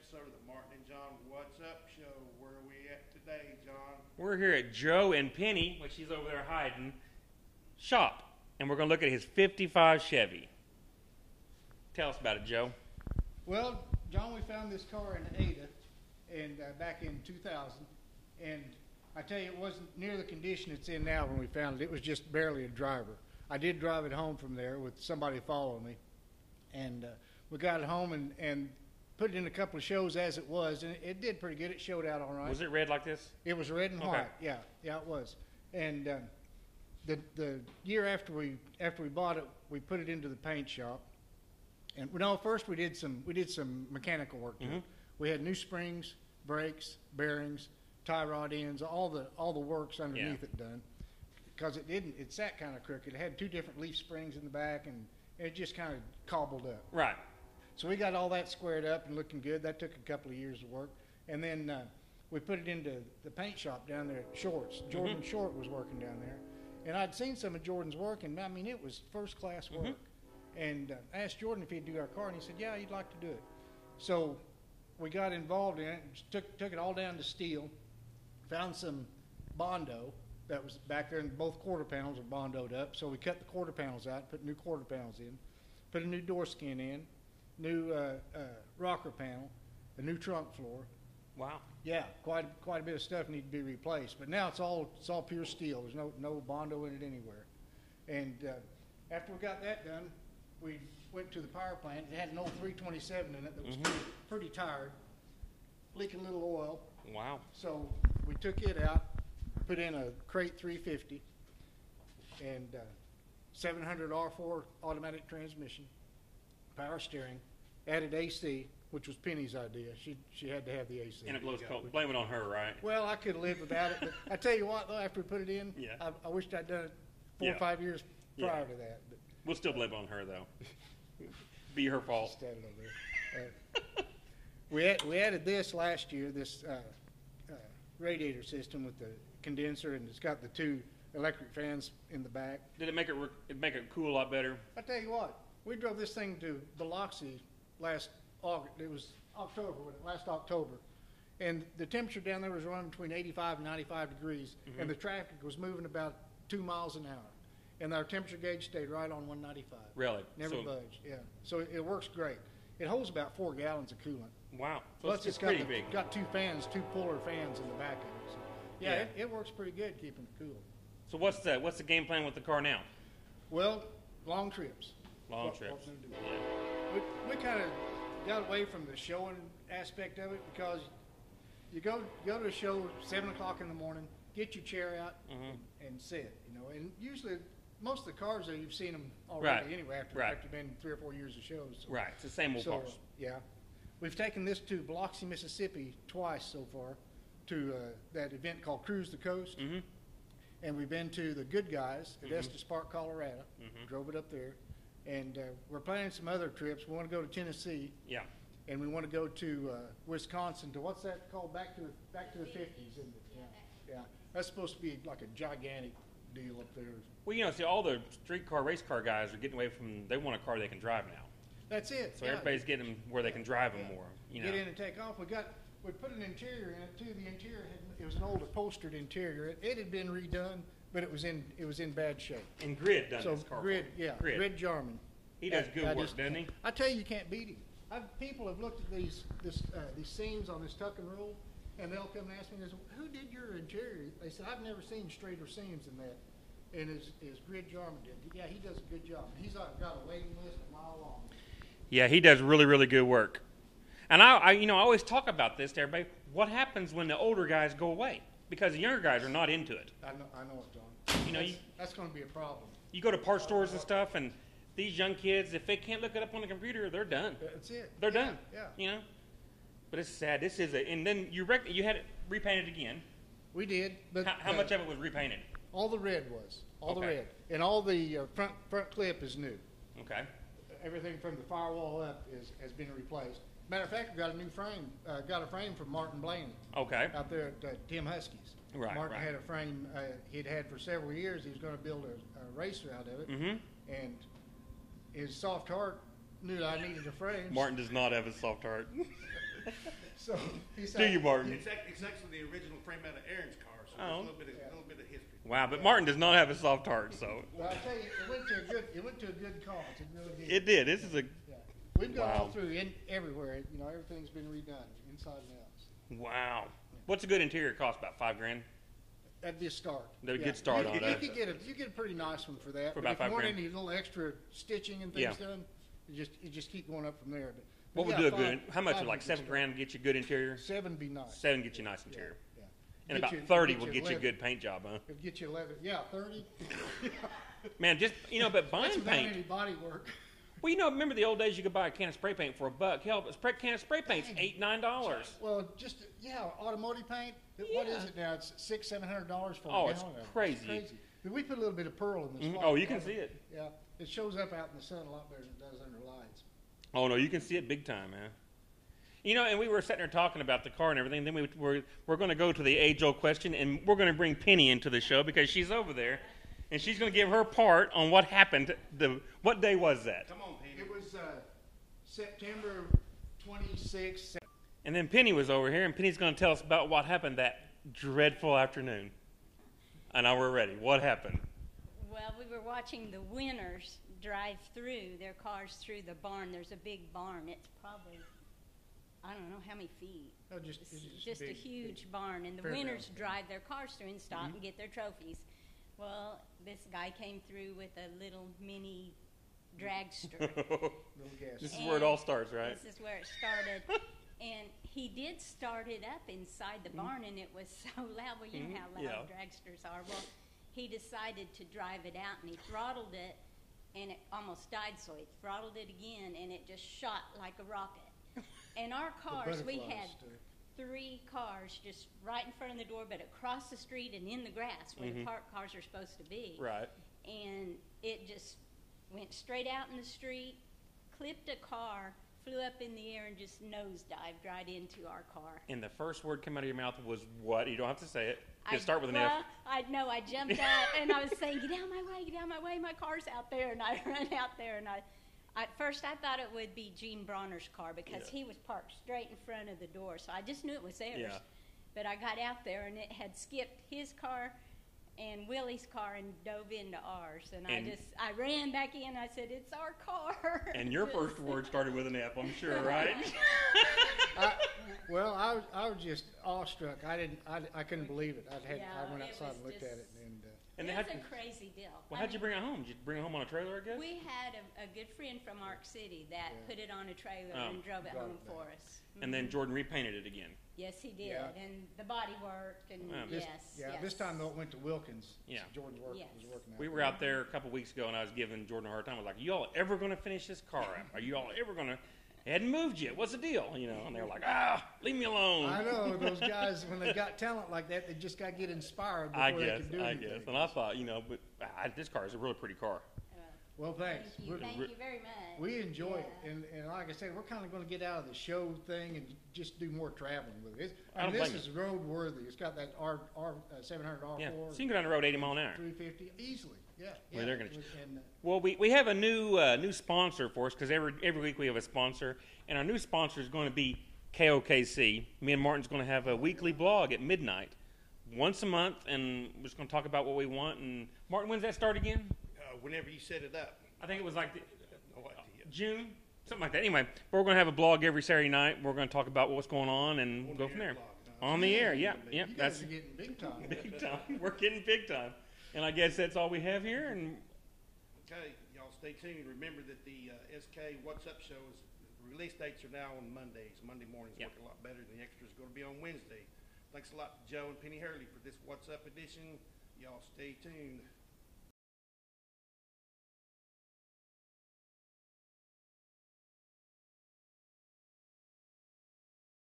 episode of the Martin and John What's Up show. Where are we at today, John? We're here at Joe and Penny, which he's over there hiding, shop. And we're going to look at his 55 Chevy. Tell us about it, Joe. Well, John, we found this car in Ada and back in 2000. And I tell you, it wasn't near the condition it's in now when we found it. It was just barely a driver. I did drive it home from there with somebody following me. And we got it home and put it in a couple of shows as it was. And it did pretty good. It showed out all right. Was it red like this? It was red and white. Yeah, it was. And the year after we bought it, we put it into the paint shop. And first we did some mechanical work to it. We had new springs, brakes, bearings, tie rod ends, all the works underneath it done. Because it sat kind of crooked. It had two different leaf springs in the back, and it just kind of cobbled up. Right. So we got all that squared up and looking good. That took a couple of years of work. And then we put it into the paint shop down there at Short's. Jordan Short was working down there. And I'd seen some of Jordan's work, and I mean, it was first-class work. And I asked Jordan if he'd do our car, and he said, yeah, he'd like to do it. So we got involved in it, took it all down to steel, found some Bondo that was back there, and both quarter panels were Bondoed up. So we cut the quarter panels out, put new quarter panels in, put a new door skin in, new rocker panel, a new trunk floor. Wow. Yeah, quite a bit of stuff needed to be replaced. But now it's all pure steel. There's no Bondo in it anywhere. And after we got that done, we went to the power plant. It had an old 327 in it that was pretty tired, leaking a little oil. Wow. So we took it out, put in a crate 350 and 700 R4 automatic transmission, power steering, added AC, which was Penny's idea. She had to have the AC. And it blows cold. Blame it on her, right? Well, I could have lived without it. But I tell you what, though, after we put it in, I wished I'd done it 4 or 5 years prior to that. But we'll still blame it on her, though. Be her fault. Standing over there. We added this last year, this radiator system with the condenser, and it's got the 2 electric fans in the back. Did it make it cool a lot better? I tell you what, we drove this thing to Biloxi last August. It was last October, and the temperature down there was running between 85 and 95 degrees, and the traffic was moving about 2 miles an hour, and our temperature gauge stayed right on 195. Really? Never budged. Yeah. So it works great. It holds about 4 gallons of coolant. Wow. So Plus, it's pretty big. Got 2 fans, 2 puller fans in the back of it. So, it works pretty good keeping it cool. So what's the game plan with the car now? Well, long trips. Long trips. We kind of got away from the showing aspect of it because you go to a show 7 o'clock in the morning, get your chair out and sit. And usually most of the cars there you've seen them already anyway after you've been 3 or 4 years of shows. So, right, it's the same old cars. Yeah, we've taken this to Biloxi, Mississippi twice so far to that event called Cruise the Coast. And we've been to the Good Guys at Estes Park, Colorado. Drove it up there. And we're planning some other trips. We want to go to Tennessee. Yeah. And we want to go to Wisconsin to, what's that called? Back to the 50s, isn't it? Yeah. That's supposed to be like a gigantic deal up there. Well, see, all the streetcar, race car guys are getting away from, they want a car they can drive now. That's it. So everybody's getting them where they can drive them more. Get in and take off. We put an interior in it too. The interior it was an old upholstered interior. It had been redone, but it was in bad shape. And Grid done this car. Grid Jarman. He does good work, doesn't he? I tell you can't beat him. People have looked at these seams on this tuck and roll, and they'll come and ask me, "Who did your interior?" They said, "I've never seen straighter seams than that." And his Grid Jarman did. Yeah, he does a good job. He's got a waiting list a mile long. Yeah, he does really, really good work. And I always talk about this to everybody. What happens when the older guys go away? Because the younger guys are not into it. I know it, John. That's going to be a problem. You go to parts stores and stuff, and these young kids, if they can't look it up on the computer, they're done. That's it. They're done. Yeah. But it's sad. This is and then you had it repainted again. We did. But how much of it was repainted? All the red was. All the red. And all the front clip is new. Okay. Everything from the firewall up has been replaced. Matter of fact, we got a new frame. Got a frame from Martin Blaney. Okay. Out there at Tim Husky's. Right. Martin had a frame he'd had for several years. He was going to build a racer out of it. And his soft heart knew that I needed a frame. Martin does not have a soft heart. So he said, Do you, Martin? It's actually the original frame out of Aaron's car, so there's Oh. a little bit of history. Wow, but Martin does not have a soft heart, so Well, I tell you, it went to a good cause. It really did. it did. This is a Yeah. We've gone Wow. all through everywhere. You know, everything's been redone inside and out. wow. What's a good interior cost? About $5,000. That'd be a start. That'd be a good start you, on it. You get a pretty nice one for that. For But about if you want $5,000. any little extra stitching and things done, you just keep going up from there. But What would yeah, do a five- good? How much? five Like would be a $7,000 get you a good interior. start. 7 would be nice. 7 get you a nice interior. Yeah. And Get about you- 30 get will you get you a 11. good paint job, huh? It'd get you 11. Yeah, 30. Man, just but That's buying without paint. any body work. Well, remember the old days you could buy a can of spray paint for $1. Hell, a can of spray paint's $8, $9. Well, automotive paint. What is it now? It's $600-700 for a Oh, gallon. it's of it. crazy. But we put a little bit of pearl in the Mhm. spot. Oh, you can see it. Yeah, it shows up out in the sun a lot better than it does under lights. Oh no, you can see it big time, man. And we were sitting there talking about the car and everything. Then we're going to go to the age-old question, and we're going to bring Penny into the show because she's over there, and she's going to give her part on what happened. What day was that? Come on, Penny. It was September 26th. And then Penny was over here, and Penny's going to tell us about what happened that dreadful afternoon. And now we're ready. What happened? Well, we were watching the winners drive through their cars through the barn. There's a big barn. It's probably, I don't know how many feet. Oh, It's just a big, huge barn. And the fairground. winners drive their cars through and stop and get their trophies. Well, this guy came through with a little mini dragster. Little gas. This is where it all starts, right? This is where it started. And he did start it up inside the barn, and it was so loud. Well, you know how loud dragsters are. Well, he decided to drive it out, and he throttled it, and it almost died, so he throttled it again, and it just shot like a rocket. And our cars, we had 3 cars just right in front of the door, but across the street and in the grass where the parked cars are supposed to be. Right. And it just went straight out in the street, clipped a car, flew up in the air, and just nosedived right into our car. And the first word come out of your mouth was what? You don't have to say it. Just start with an well, F. I jumped out, and I was saying, get out of my way, my car's out there. And I ran out there, and at first I thought it would be Gene Bronner's car because he was parked straight in front of the door. So I just knew it was theirs. Yeah. But I got out there, and it had skipped his car and Willie's car and dove into ours. And I ran back in. I said, it's our car. And your first word started with an F, I'm sure, right? I was just awestruck. I couldn't believe it. I went it outside was and looked at just- it, And It then was a crazy deal. well, how'd you bring it home? Did you bring it home on a trailer, I guess? We had a good friend from Ark City that put it on a trailer and drove it home for us. And then Jordan repainted it again. Yes, he did. Yeah. And the body worked, and Wow. this, yes. this time though it went to Wilkins. Yeah. Jordan's was Yes. working out. We were out there a couple weeks ago, and I was giving Jordan a hard time. I was like, "You all ever going to finish this car up? Are you all ever going to? It hadn't moved yet. What's the deal?" And they were like, leave me alone." I know those guys when they got talent like that, they just got to get inspired before I they guess, can do anything. And I thought, but this car is a really pretty car. Well, thanks. Thank you. Thank you very much. We enjoy it, Yeah. and like I said, we're kind of going to get out of the show thing and just do more traveling with it. I don't This blame is road worthy. It's got that R 700 R4, Yeah, so you can go down the road 80 mile an hour. 350 easily. Yeah, Well, they're gonna- and, Well, we have a new sponsor for us because every week we have a sponsor, and our new sponsor is going to be KOKC. Me and Martin's going to have a weekly blog at midnight, once a month, and we're just going to talk about what we want. And Martin, when's that start again? Whenever you set it up. I think it was like No idea. June, something like that. Anyway, we're going to have a blog every Saturday night. We're going to talk about what's going on and we'll go from there. On the air, yeah. you That's guys are getting big time. big time. We're getting big time. And I guess that's all we have here. And Okay, y'all stay tuned. Remember that the SK What's Up show release dates are now on Mondays. Monday mornings work a lot better. The extra is going to be on Wednesday. Thanks a lot to Joe and Penny Hurley for this What's Up edition. Y'all stay tuned.